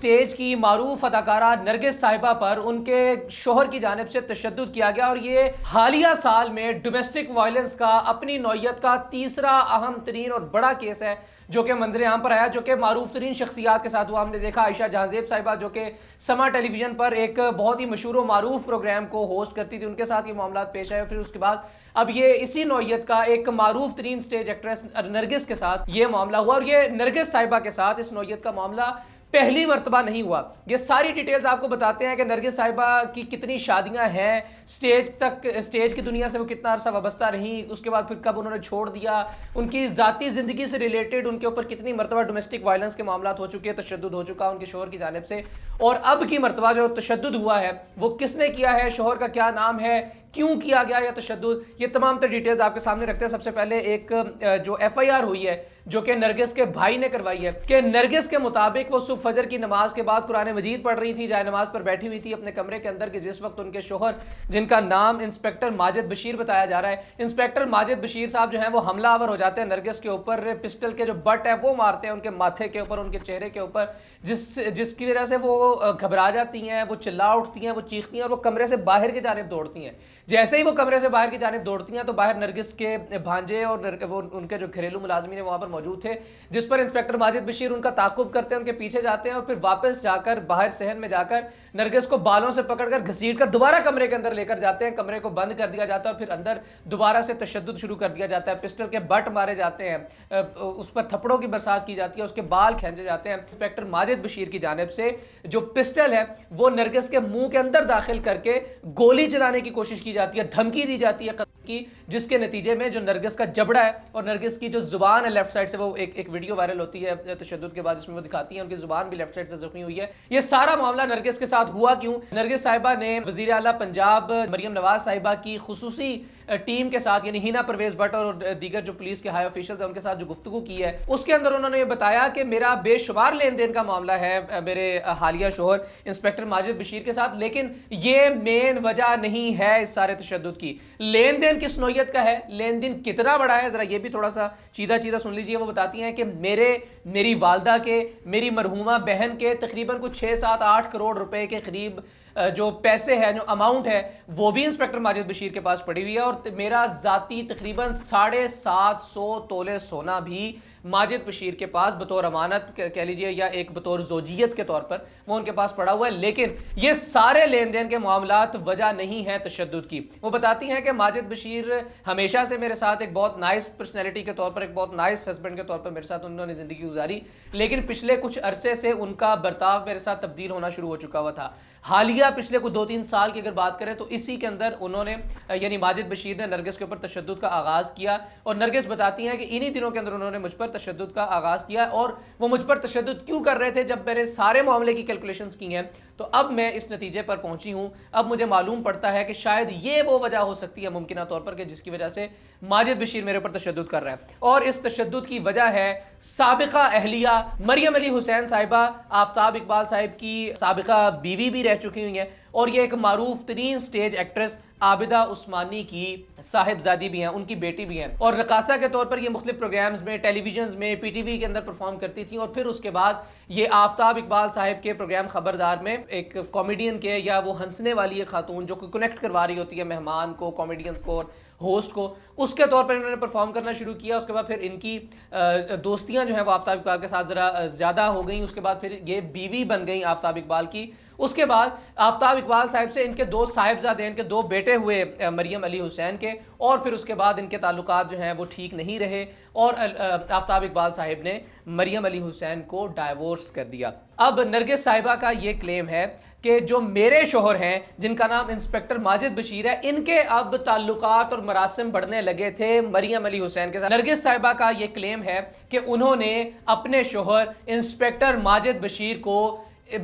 Stage की मारूफ अदाकारा नरगिस साहिबा पर उनके शोहर की जानिब से तशद्दुद किया गया और ये हालिया साल में डोमेस्टिक वायलेंस का अपनी नौयत का तीसरा अहम तरीन और बड़ा केस है जो कि मंजर आम पर आया, जो कि मारूफ तरीन शख्सियात के साथ हुआ। हमने देखा आयशा जहांजेब साहिबा जो कि समा टेलीविजन पर एक बहुत ही मशहूर और मारूफ प्रोग्राम को होस्ट करती थी, उनके साथ ये मामला पेश आए। फिर उसके बाद अब ये इसी नौयत का एक मारूफ तरीन स्टेज एक्ट्रेस नरगिस के साथ ये मामला हुआ और ये नरगिस साहिबा के साथ इस नौयत का मामला पहली मर्तबा नहीं हुआ। ये सारी डिटेल्स आपको बताते हैं कि नरगिस साहिबा की कितनी शादियां हैं, स्टेज की दुनिया से वो कितना अरसा वाबस्ता रही, उसके बाद फिर कब उन्होंने छोड़ दिया, उनकी ज़ाती ज़िंदगी से रिलेटेड उनके ऊपर कितनी मर्तबा डोमेस्टिक वायलेंस के मामला हो चुके हैं, तशद्दुद हो चुका उनके शोहर की जानिब से, और अब की मर्तबा जो तशद्दुद हुआ है वो किसने किया है, शोहर का क्या नाम है, क्यों किया गया या तशद्दुद, ये तमाम तर डिटेल्स आपके सामने रखते हैं। सबसे पहले एक जो FIR हुई है जो कि नरगिस के भाई ने करवाई है कि नरगिस के मुताबिक वो सुबह फजर की नमाज के बाद कुरान मजीद पढ़ रही थी, जाए नमाज पर बैठी हुई थी अपने कमरे के अंदर, कि जिस वक्त उनके शोहर जिनका नाम इंस्पेक्टर माजिद बशीर बताया जा रहा है, इंस्पेक्टर माजिद बशीर साहब जो हैं वो हमलावर हो जाते हैं नरगिस के ऊपर, पिस्टल के जो बट है वो मारते हैं उनके माथे के ऊपर, उनके चेहरे के ऊपर, जिसकी वजह से वो घबरा जाती हैं, वो चिल्ला उठती हैं, वो चीखती हैं और वो कमरे से बाहर की जानिब दौड़ती हैं। जैसे ही वो कमरे से बाहर की जानिब दौड़ती हैं तो बाहर नरगिस के भांजे और वो उनके जो घरेलू मुलाजमीन वहां पर मौजूद थे, जिस पर इंस्पेक्टर माजिद बशीर उनका ताकुब करते हैं, उनके पीछे जाते हैं और फिर वापस जाकर बाहर सहन में जाकर नरगिस को बालों से पकड़कर घसीट कर दोबारा कमरे के अंदर लेकर जाते हैं। कमरे को बंद कर दिया जाता है और फिर अंदर दोबारा से तशद्दुद शुरू कर दिया जाता है, पिस्टल के बट मारे जाते हैं, उस पर थप्पड़ों की बरसात की जाती है, उसके बाल खींचे जाते हैं। इंस्पेक्टर माजिद बशीर की जानिब से जो पिस्टल है वो नरगिस के मुंह के अंदर दाखिल करके गोली चलाने की कोशिश की जाती है, धमकी दी जाती है की, जिसके नतीजे में जो नरगिस का जबड़ा है और नरगिस की जो जुबान है लेफ्ट साइड से, वो एक वीडियो वायरल होती है तशद्दुद के बाद जिसमें वो दिखाती है उनकी जुबान भी लेफ्ट साइड से जख्मी हुई है। ये सारा मामला नरगिस के साथ हुआ क्यों? नरगिस साहिबा ने वजीर आला पंजाब मरियम नवाज साहिबा की खुसूसी टीम के साथ यानी हिना परवेज भट्ट और दीगर जो पुलिस के हाई ऑफिशियल्स हैं उनके साथ जो गुफ्तगू की है उसके अंदर उन्होंने ये बताया कि मेरा बेशुमार लेन देन का मामला है मेरे हालिया शोहर इंस्पेक्टर माजिद बशीर के साथ, लेकिन ये मेन वजह नहीं है इस सारे तशद्दुद की। लेन देन किस नौयत का है, लेन देन कितना बड़ा है, जरा ये भी थोड़ा सा चीदा चीदा सुन लीजिए। वो बताती हैं कि मेरी वालदा के, मेरी मरहूमा बहन के तकरीबन कुछ 6-7-8 करोड़ रुपए के करीब जो पैसे हैं, जो अमाउंट है वो भी इंस्पेक्टर माजिद बशीर के पास पड़ी हुई है, और मेरा जाती तकरीबन 750 तोले सोना भी माजिद बशीर के पास बतौर अमानत कह लीजिए या एक बतौर जोजियत के तौर पर वो उनके पास पड़ा हुआ है। लेकिन ये सारे लेन देन के मामलात वजह नहीं है तशद्दुद की। वो बताती हैं कि माजिद बशीर हमेशा से मेरे साथ एक बहुत नाइस पर्सनैलिटी के तौर पर, एक बहुत नाइस हस्बैंड के तौर पर मेरे साथ उन्होंने ज़िंदगी गुजारी, लेकिन पिछले कुछ अरसे से उनका बर्ताव मेरे साथ तब्दील होना शुरू हो चुका हुआ था। हालिया पिछले कुछ 2-3 साल की अगर बात करें तो इसी के अंदर उन्होंने यानी माजिद बशीर ने नरगिस के ऊपर तशद्दुद का आगाज़ किया, और नरगिस बताती हैं कि इन्हीं दिनों के अंदर उन्होंने मुझ पर तशद्दुद का आगाज़ किया। और वो मुझ पर तशद्दुद क्यों कर रहे थे, जब मैंने सारे मामले की कैलकुलेशंस की हैं तो अब मैं इस नतीजे पर पहुंची हूं। अब मुझे मालूम पड़ता है कि शायद ये वो वजह हो सकती है मुमकिन तौर पर कि जिसकी वजह से माजिद बशीर मेरे ऊपर तशद्दुद कर रहा है, और इस तशद्दुद की वजह है साबिका अहलिया मरियम अली हुसैन साहिबा, आफ्ताब इकबाल साहिब की साबिका बीवी भी रह चुकी हुई हैं, और ये एक मारूफ तरीन स्टेज एक्ट्रेस आबिदा उस्मानी की साहिबजादी भी हैं, उनकी बेटी भी हैं, और रकासा के तौर पर ये मुख्तलिफ प्रोग्राम्स में, टेलीविजन में, PTV के अंदर परफॉर्म करती थी। और फिर उसके बाद ये आफ्ताब इकबाल साहिब के प्रोग्राम खबरदार में एक कॉमेडियन के या वो हंसने वाली है खातून जो कनेक्ट करवा रही होती है मेहमान को, कॉमेडियंस को और होस्ट को, उसके तौर पर इन्होंने परफॉर्म करना शुरू किया। उसके बाद फिर इनकी दोस्तियां जो हैं वो आफ्ताब इकबाल के साथ ज़रा ज़्यादा हो गई। उसके बाद फिर ये बीवी बन गई आफ्ताब इकबाल की। उसके बाद आफ्ताब इकबाल साहिब से इनके 2 साहिबजादे, इनके 2 बेटे हुए मरियम अली हुसैन के, और फिर उसके बाद इनके ताल्लुकात जो हैं वो ठीक नहीं रहे और आफ्ताब इकबाल साहिब ने मरियम अली हुसैन को डाइवोर्स कर दिया। अब नरगिस साहिबा का ये क्लेम है कि जो मेरे शोहर हैं जिनका नाम इंस्पेक्टर माजिद बशीर है, इनके अब ताल्लुकात और मरासिम बढ़ने लगे थे मरियम अली हुसैन के साथ। नरगिस साहिबा का ये क्लेम है कि उन्होंने अपने शोहर इंस्पेक्टर माजिद बशीर को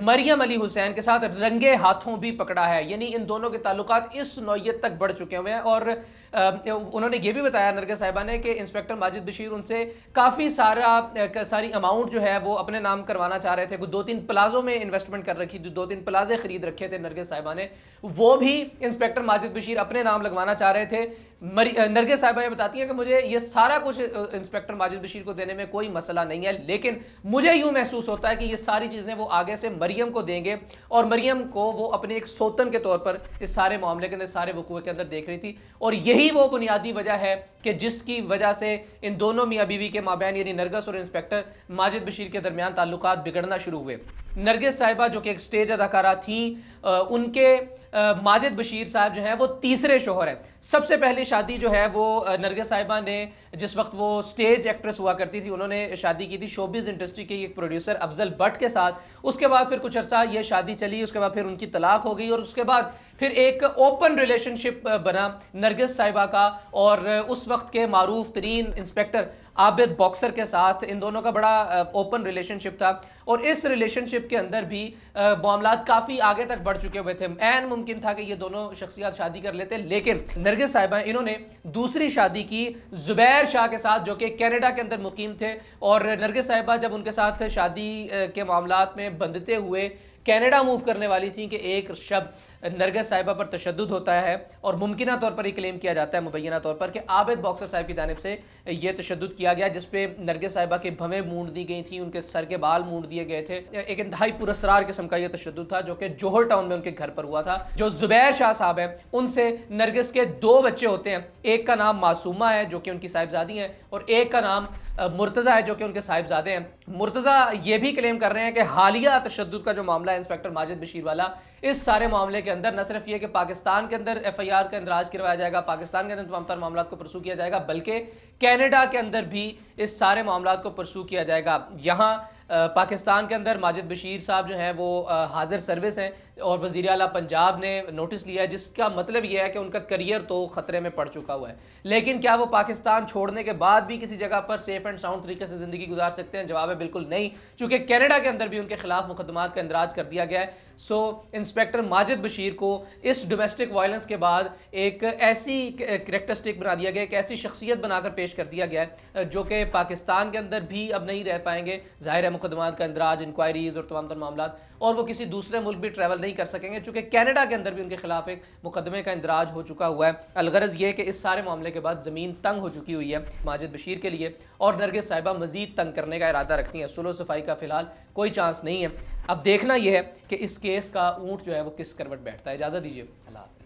मरियम अली हुसैन के साथ रंगे हाथों भी पकड़ा है, यानी इन दोनों के ताल्लुकात इस नौयत तक बढ़ चुके हुए हैं। और उन्होंने ये भी बताया नरगिस साहिबा ने कि इंस्पेक्टर माजिद बशीर उनसे काफ़ी सारी अमाउंट जो है वो अपने नाम करवाना चाह रहे थे। कुछ 2-3 प्लाजों में इन्वेस्टमेंट कर रखी थी, 2-3 प्लाजे खरीद रखे थे नरगिस साहिबा ने, वो भी इंस्पेक्टर माजिद बशीर अपने नाम लगवाना चाह रहे थे। नरगिस साहिबा ये बताती है कि मुझे ये सारा कुछ इंस्पेक्टर माजिद बशीर को देने में कोई मसला नहीं है, लेकिन मुझे यूं महसूस होता है कि ये सारी चीज़ें वो आगे से मरियम को देंगे और मरियम को वो अपने एक सोतन के तौर पर इस सारे मामले के अंदर, सारे वकूए के अंदर देख रही थी। और यही वो बुनियादी वजह है कि जिसकी वजह से इन दोनों मियाँ बीवी के माबैन यानी नरगिस और इंस्पेक्टर माजिद बशीर के दरमियान ताल्लुकात बिगड़ना शुरू हुए। नरगिस साहिबा जो कि एक स्टेज अदाकारा थी, उनके माजिद बशीर साहब जो हैं वो तीसरे शोहर हैं। सबसे पहली शादी जो है वो नरगिस साहिबा ने, जिस वक्त वो स्टेज एक्ट्रेस हुआ करती थी, उन्होंने शादी की थी शोबिज़ इंडस्ट्री के एक प्रोड्यूसर अफजल भट्ट के साथ। उसके बाद फिर कुछ अरसा ये शादी चली, उसके बाद फिर उनकी तलाक हो गई और उसके बाद फिर एक ओपन रिलेशनशिप बना नरगिस साहिबा का और उस वक्त के मारूफ तरीन इंस्पेक्टर आबिद बॉक्सर के साथ। इन दोनों का बड़ा ओपन रिलेशनशिप था और इस रिलेशनशिप के अंदर भी मामलात काफ़ी आगे तक बढ़ चुके हुए थे। ऐन मुमकिन था कि ये दोनों शख्सियत शादी कर लेते, लेकिन नरगिस साहिबा इन्होंने दूसरी शादी की ज़ुबैर शाह के साथ, जो कि कनाडा के अंदर मुकीम थे। और नरगिस साहिबा जब उनके साथ शादी के मामलात में बंधते हुए कनाडा मूव करने वाली थी कि एक शब्द नरगिस साहिबा पर तशद्दुद होता है और मुमकिना तौर पर ये क्लेम किया जाता है मुबैना तौर पर कि आबिद बॉक्सर साहब की जानिब से ये तशद्दुद किया गया, जिस पे नरगिस साहिबा के भवें मूंड दी गई थी, उनके सर के बाल मूंड दिए गए थे। एक इंतहाई पुरस्कार किस्म का ये तशद्दुद था जो कि जौहर टाउन में उनके घर पर हुआ था। जो ज़ुबैर शाह साहब हैं उनसे नरगिस के 2 बच्चे होते हैं, एक का नाम मासूमा है जो कि उनकी साहिबजादी हैं और एक का नाम मुर्तज़ा है जो कि उनके साहिबजादे हैं। मुर्तज़ा ये भी क्लेम कर रहे हैं कि हालिया तशद्दुद का जो मामला है इंस्पेक्टर माजिद बशीर वाला, इस सारे मामले के अंदर न सिर्फ ये कि पाकिस्तान के अंदर FIR का इंदराज करवाया जाएगा, पाकिस्तान के अंदर तमाम तर मामलों को परसू किया जाएगा, बल्कि कनाडा के अंदर भी इस सारे मामलों को परसू किया जाएगा। यहाँ पाकिस्तान के अंदर माजिद बशीर साहब जो हैं वो हाजिर सर्विस हैं और वज़ीर आला पंजाब ने नोटिस लिया है, जिसका मतलब यह है कि उनका करियर तो ख़तरे में पड़ चुका हुआ है। लेकिन क्या वो पाकिस्तान छोड़ने के बाद भी किसी जगह पर सेफ एंड साउंड तरीके से ज़िंदगी गुजार सकते हैं? जवाब है बिल्कुल नहीं, चूँकि कनाडा के अंदर भी उनके खिलाफ मुकदमात का इंदराज कर दिया गया है। सो इंस्पेक्टर माजिद बशीर को इस डोमेस्टिक वायलेंस के बाद एक ऐसी करैक्टरिस्टिक बना दिया गया, एक ऐसी शख्सियत बनाकर पेश कर दिया गया है जो कि पाकिस्तान के अंदर भी अब नहीं रह पाएंगे। ज़ाहिर है मुकदमात का इंदराज, इंक्वायरीज और तमाम तर मामलात, और वो किसी दूसरे मुल्क भी ट्रैवल नहीं कर सकेंगे चूँकि कनाडा के अंदर भी उनके खिलाफ एक मुकदमे का इंदराज हो चुका हुआ है। अलगरज ये कि इस सारे मामले के बाद ज़मीन तंग हो चुकी हुई है माजिद बशीर के लिए और नरगिस साहिबा मज़ीद तंग करने का इरादा रखती हैं। सुलह सफाई का फ़िलहाल कोई चांस नहीं है। अब देखना यह है कि इस केस का ऊँट जो है वो किस करवट बैठता है। इजाज़त दीजिए, अल्लाह हाफ़िज़।